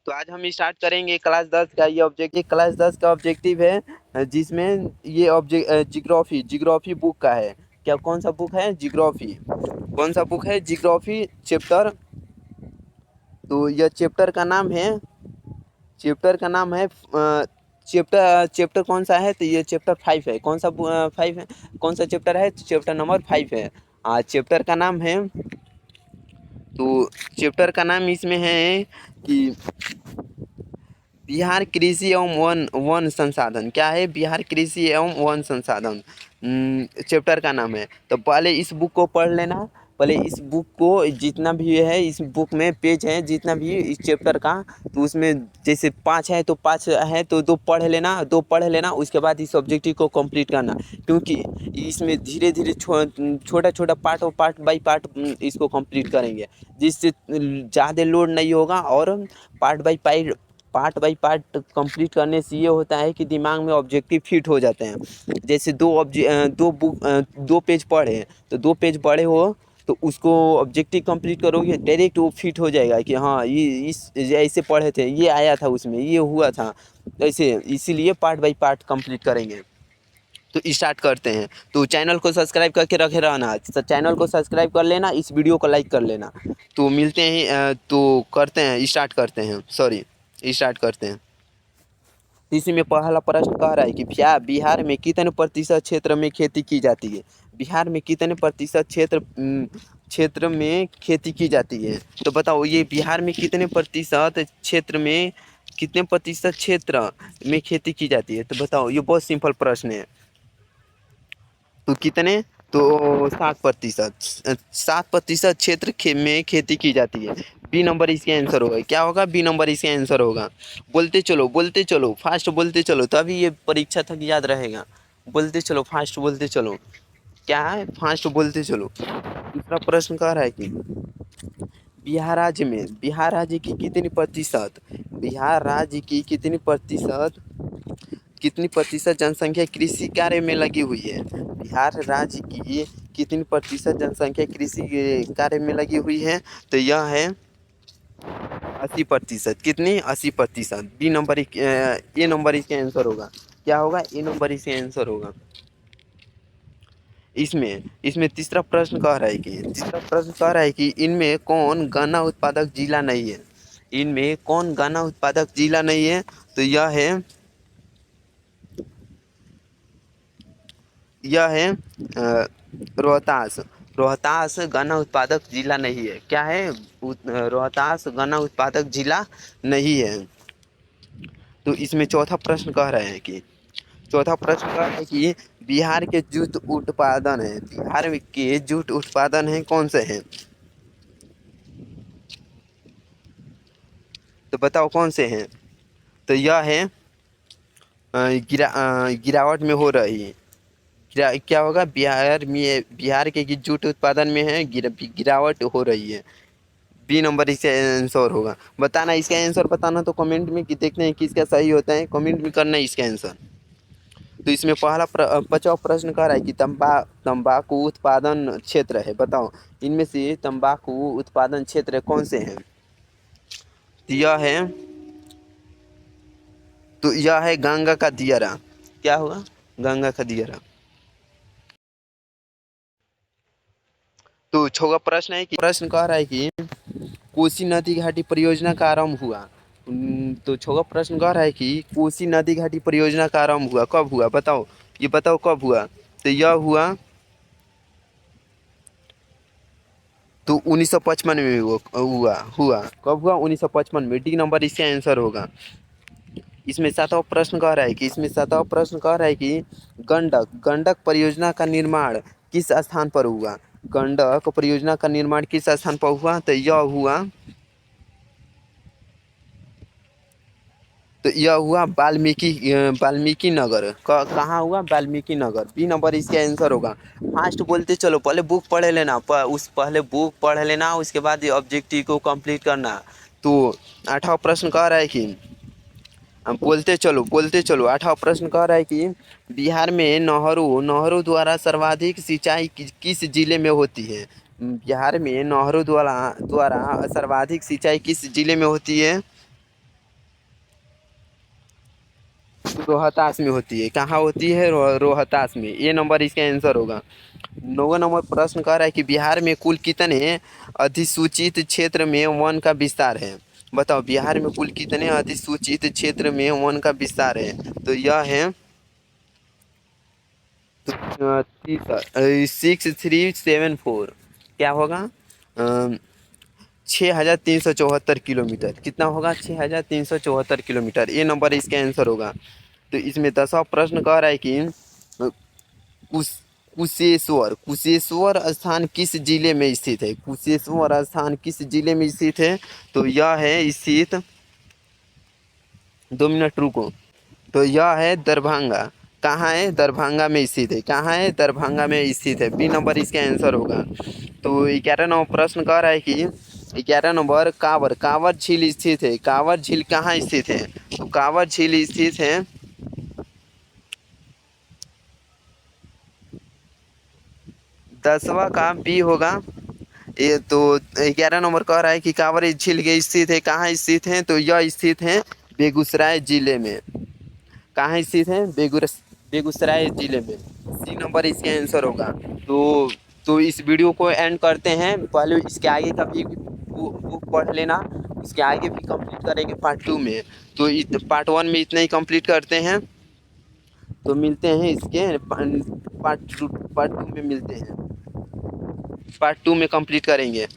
तो आज हम स्टार्ट करेंगे क्लास 10 का ये ऑब्जेक्टिव। क्लास 10 का ऑब्जेक्टिव है जिसमें ये ऑब्जेक्ट जिग्राफी बुक का है। क्या कौन सा बुक है? जिग्राफी। कौन सा बुक है? Geography chapter. तो यह चैप्टर का नाम है चैप्टर कौन सा है? तो ये चैप्टर 5 है। कौन सा 5 है? कौन सा चैप्टर है? चैप्टर नंबर 5 है। चैप्टर का नाम है, तो चैप्टर का नाम इसमें है कि बिहार कृषि एवं वन वन संसाधन। क्या है? बिहार कृषि एवं वन संसाधन चैप्टर का नाम है। तो पहले इस बुक को पढ़ लेना। पहले इस बुक को जितना भी है, इस बुक में पेज है जितना भी इस चैप्टर का, तो उसमें जैसे 5 है तो 5 है तो 2 पढ़ लेना। उसके बाद इस ऑब्जेक्टिव को कंप्लीट करना, क्योंकि इसमें धीरे धीरे छोटा छोटा पार्ट बाय पार्ट इसको कंप्लीट करेंगे, जिससे ज़्यादा लोड नहीं होगा। और पार्ट बाय पार्ट कंप्लीट करने से ये होता है कि दिमाग में ऑब्जेक्टिव फिट हो जाते हैं। जैसे दो पेज पढ़े तो 2 पेज पढ़े हो तो उसको ऑब्जेक्टिव कंप्लीट करोगे, डायरेक्ट वो फिट हो जाएगा कि हाँ ये इस ऐसे पढ़े थे, ये आया था, उसमें ये हुआ था, ऐसे। इसीलिए पार्ट बाय पार्ट कंप्लीट करेंगे। तो स्टार्ट करते हैं। तो चैनल को सब्सक्राइब करके रखे रहना। तो चैनल को सब्सक्राइब कर लेना, इस वीडियो को लाइक कर लेना। तो मिलते हैं, तो करते हैं, स्टार्ट करते हैं। इसी में पहला प्रश्न कह रहा है कि क्या बिहार में कितने प्रतिशत क्षेत्र में खेती की जाती है? बिहार में कितने प्रतिशत क्षेत्र में खेती की जाती है? तो बताओ, ये बिहार में कितने प्रतिशत क्षेत्र में खेती की जाती है? तो बताओ, ये बहुत सिंपल प्रश्न है। तो कितने? तो 7% क्षेत्र में खेती की जाती है। बी नंबर इसका आंसर होगा। क्या होगा? बी नंबर इसका आंसर होगा। बोलते चलो, फास्ट बोलते चलो, तभी ये परीक्षा तक याद रहेगा। बोलते चलो, फास्ट बोलते चलो। क्या है? फास्ट बोलते चलो। दूसरा प्रश्न कह रहा है कि बिहार राज्य की कितनी प्रतिशत जनसंख्या कृषि कार्य में लगी हुई है? बिहार राज्य की कितनी प्रतिशत जनसंख्या कृषि कार्य में लगी हुई है? तो यह है 80%। कितनी? 80%। ए नंबर इसका आंसर होगा। क्या होगा? ए नंबर इसका आंसर होगा। इसमें तीसरा प्रश्न कह रहा है कि इनमें कौन गन्ना उत्पादक जिला नहीं है? इनमें कौन गन्ना उत्पादक जिला नहीं है? तो यह है रोहतास। रोहतास गन्ना उत्पादक जिला नहीं है। क्या है? रोहतास गन्ना उत्पादक जिला नहीं है। तो इसमें चौथा प्रश्न कह रहा है कि बिहार के जूट उत्पादन है कौन से हैं? तो बताओ कौन से हैं? तो यह है गिरावट में हो रही है। क्या होगा? बिहार के जूट उत्पादन में है गिरावट हो रही है। बी नंबर इसका आंसर होगा। बताना इसका आंसर, बताना तो कमेंट में, कि देखते हैं किसका सही होता है, कमेंट में करना है इसका आंसर। तो इसमें 5वां प्रश्न कह रहा है कि तंबाकू उत्पादन क्षेत्र है। बताओ, इनमें से तंबाकू उत्पादन क्षेत्र कौन से हैं? यह है गंगा का दियारा। क्या होगा? गंगा का दियारा। तो 6वां प्रश्न है कि प्रश्न कह रहा है कि कोसी नदी घाटी परियोजना का आरंभ हुआ। तो 6वां प्रश्न कह रहा है कि कोसी नदी घाटी परियोजना का आरंभ हुआ, कब हुआ? बताओ, ये बताओ कब हुआ? तो यह हुआ, तो 1955 में हुआ। कब हुआ? 1955 में। डी नंबर इसका आंसर होगा। इसमें 7वां प्रश्न कह रहा है कि गंडक परियोजना का निर्माण किस स्थान पर हुआ? गंडक परियोजना का निर्माण किस स्थान पर हुआ? तो यह हुआ वाल्मीकि नगर। कहाँ हुआ? वाल्मीकि नगर। बी नंबर इसका आंसर होगा। फास्ट बोलते चलो, पहले बुक पढ़ लेना, पहले बुक पढ़ लेना, उसके बाद ये ऑब्जेक्टिव को कंप्लीट करना। तो 8वां प्रश्न कह रहा है कि बोलते चलो। 8वां प्रश्न कह रहा है कि बिहार में नहरों द्वारा सर्वाधिक सिंचाई किस जिले में होती है? बिहार में नहरों द्वारा सर्वाधिक सिंचाई किस जिले में होती है? रोहतास में होती है। कहाँ होती है? रोहतास में। ये नंबर इसका आंसर होगा। 9वां नंबर प्रश्न कह रहा है कि बिहार में कुल कितने अधिसूचित क्षेत्र में वन का विस्तार है? बताओ, बिहार में कुल कितने अधिसूचित क्षेत्र में वन का विस्तार है? तो यह है 6374। क्या होगा? 6374 किलोमीटर। कितना होगा? 6374 किलोमीटर। ये नंबर इसका आंसर होगा। तो इसमें 10वां प्रश्न कह रहा है कि कुश कुशेश्वर कुशेश्वर स्थान किस जिले में स्थित है? कुशेश्वर स्थान किस जिले में स्थित है? तो यह है स्थित, 2 मिनट रुको। तो यह है दरभंगा। कहाँ है? दरभंगा में स्थित है। कहाँ है? दरभंगा में स्थित है। बी नंबर इसका आंसर होगा। तो 11 नंबर प्रश्न कह रहा है कि 11 नंबर कांवर कांवर झील स्थित है। कांवर झील कहाँ स्थित है? तो कांवर झील स्थित है 10वां का बी होगा। ये तो 11 नंबर कह रहा है कि कांवर झील के स्थित है। कहाँ स्थित है? तो यह स्थित है बेगूसराय जिले में। कहाँ स्थित है? बेगूसराय जिले में। सी नंबर इसका आंसर होगा। तो इस वीडियो को एंड करते हैं। पहले इसके आगे का भी बुक पढ़ लेना। इसके आगे भी कंप्लीट करेंगे पार्ट 2 में। तो पार्ट 1 में इतना ही कंप्लीट करते हैं। तो मिलते हैं इसके पार्ट 2 में मिलते हैं। पार्ट 2 में कंप्लीट करेंगे।